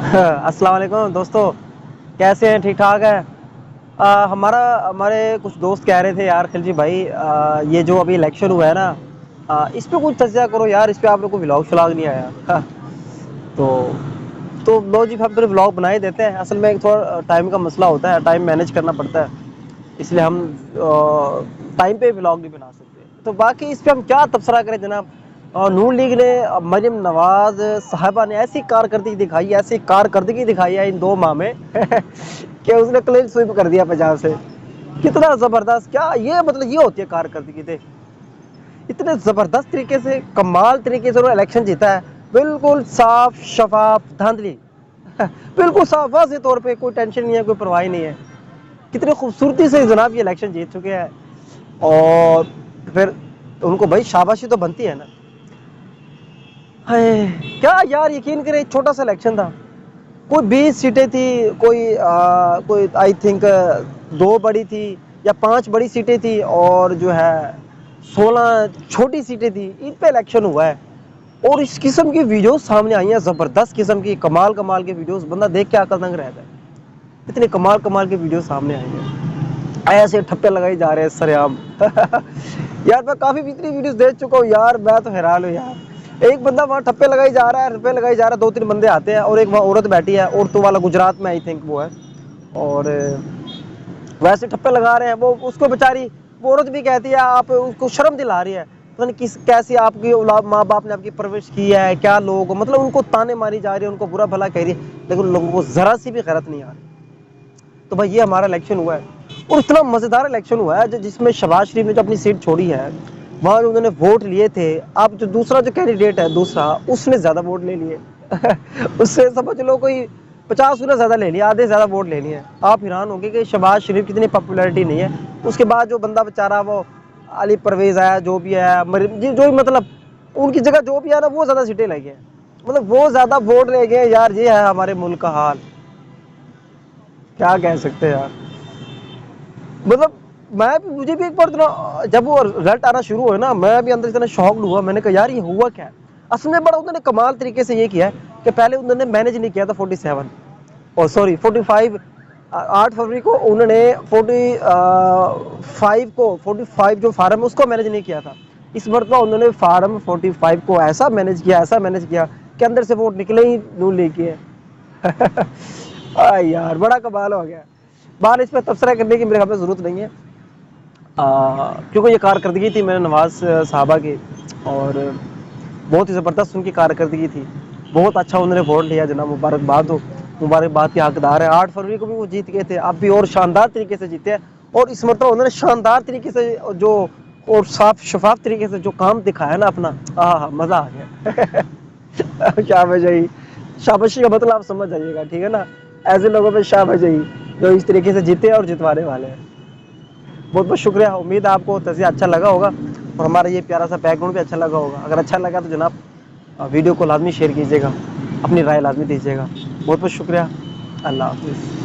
السلام علیکم دوستو، کیسے ہیں؟ ٹھیک ٹھاک ہے؟ ہمارے کچھ دوست کہہ رہے تھے یار خلجی بھائی، یہ جو ابھی الیکشن ہوا ہے نا، اس پہ کچھ تجزیہ کرو یار، اس پہ آپ لوگ کو ولاگ شلاگ نہیں آیا تو لو جی ہم پھر ولاگ بنا ہی دیتے ہیں۔ اصل میں ایک تھوڑا ٹائم کا مسئلہ ہوتا ہے، ٹائم مینیج کرنا پڑتا ہے، اس لیے ہم ٹائم پہ ولاگ نہیں بنا سکتے۔ تو باقی اس پہ ہم کیا تبصرہ کریں جناب؟ نون لیگ نے مریم نواز صاحبہ نے ایسی کارکردگی دکھائی ہے ان 2 ماہ میں کہ اس نے کلین سویپ کر دیا پنجاب سے۔ کتنا زبردست! کیا یہ مطلب یہ ہوتی ہے کارکردگی؟ تھے اتنے زبردست طریقے سے، کمال طریقے سے انہوں نے الیکشن جیتا ہے، بالکل صاف شفاف دھاندلی، بالکل صاف واضح طور پہ، کوئی ٹینشن نہیں ہے، کوئی پرواہ نہیں ہے۔ کتنی خوبصورتی سے جناب یہ الیکشن جیت چکے ہیں، اور پھر ان کو بھائی شاباشی تو بنتی ہے نا۔ کیا یار، یقین کریں چھوٹا سا الیکشن تھا، کوئی 20 سیٹیں تھی، کوئی آئی تھنک 2 بڑی تھی یا 5 بڑی سیٹیں تھی، اور جو ہے 16 چھوٹی سیٹیں تھی، ان پہ الیکشن ہوا ہے۔ اور اس قسم کی ویڈیوز سامنے آئی ہیں، زبردست قسم کی، کمال کے ویڈیوز، بندہ دیکھ کے عقل دنگ رہتا ہے۔ اتنے کمال کے ویڈیوز سامنے آئی ہیں، ایسے ٹھپے لگائی جا رہے ہیں سر عام یار میں کافی اتنی ویڈیوز دیکھ چکا ہوں یار، میں تو حیران ہوں یار۔ ایک بندہ وہاں ٹھپے لگائی جا رہا ہے، روپے لگائی جا رہا ہے، 2-3 بندے آتے ہیں، اور ایک وہاں عورت بیٹھی ہے، عورتوں والا، گجرات میں آئی تھنک وہ ہے، اور ویسے ٹھپے لگا رہے ہیں۔ وہ اس کو بیچاری، وہ عورت بھی کہتی ہے، آپ اس کو شرم دلا رہی ہے، پتہ نہیں کیسی آپ کی اولاد، ماں باپ نے آپ کی پرورش کی ہے، کیا لوگ مطلب ان کو تانے ماری جا رہی ہے، ان کو برا بھلا کہہ رہی ہے، لیکن لوگوں کو ذرا سی بھی غیرت نہیں آ رہی۔ تو بھائی یہ ہمارا الیکشن ہوا ہے، اور اتنا مزیدار الیکشن ہوا ہے جس میں شہباز شریف نے جو اپنی سیٹ چھوڑی ہے، وہاں جو انہوں نے ووٹ لیے تھے، اب جو دوسرا جو کینڈیڈیٹ ہے دوسرا، اس نے زیادہ ووٹ لے لیے اس سے سمجھ لو کوئی 50 گنا زیادہ لے لیا، آدھے زیادہ ووٹ لے لیے۔ آپ حیران ہوں گے کہ شہباز شریف کتنی پاپولیرٹی نہیں ہے۔ اس کے بعد جو بندہ بیچارہ وہ علی پرویز آیا، جو بھی ہے، جو بھی مطلب ان کی جگہ جو بھی ہے نا، وہ زیادہ سیٹیں لے گئے، مطلب وہ زیادہ ووٹ لے گئے یار۔ یہ ہے ہمارے ملک کا حال، کیا کہہ سکتے ہیں یار۔ مطلب مجھے بھی ایک بار اتنا، جب وہ رزلٹ آنا شروع ہوئے نا، میں بھی اندر اتنا شاکڈ ہوا، میں نے کہا یار یہ ہوا کیا ہے؟ اصل میں بڑا انہوں نے کمال طریقے سے یہ کیا ہے کہ پہلے انہوں نے مینیج نہیں کیا تھا 47، اور سوری 45، 8 فروری کو انہوں نے 45 جو فارم ہے اس کو مینیج نہیں کیا تھا۔ اس مرتبہ انہوں نے فارم 45 کو ایسا مینیج کیا کہ اندر سے ووٹ نکلے ہی نون لیگ کے یار بڑا کمال ہو گیا۔ بار اس پہ تبصرہ کرنے کی میرے خیال میں ضرورت نہیں ہے، کیونکہ یہ کارکردگی تھی میرے نواز صاحبہ کی، اور بہت ہی زبردست ان کی کارکردگی تھی، بہت اچھا انہوں نے ووٹ لیا جناب، مبارکباد ہو، مبارکباد کے حقدار ہیں۔ 8 فروری کو بھی وہ جیت گئے تھے، اب بھی اور شاندار طریقے سے جیتے ہیں، اور اس مرتبہ انہوں نے شاندار طریقے سے جو، اور صاف شفاف طریقے سے جو کام دکھایا نا اپنا، مزہ آ گیا شاباشی کا مطلب آپ سمجھ جائیے گا، ٹھیک ہے نا؟ ایسے لوگوں پہ شاباشی جو اس طریقے سے جیتے اور جتوانے والے ہیں۔ بہت بہت شکریہ، امید ہے آپ کو تجزیہ اچھا لگا ہوگا، اور ہمارا یہ پیارا سا بیک گراؤنڈ بھی اچھا لگا ہوگا۔ اگر اچھا لگا تو جناب ویڈیو کو لازمی شیئر کیجیے گا، اپنی رائے لازمی دیجیے گا۔ بہت بہت شکریہ، اللہ حافظ۔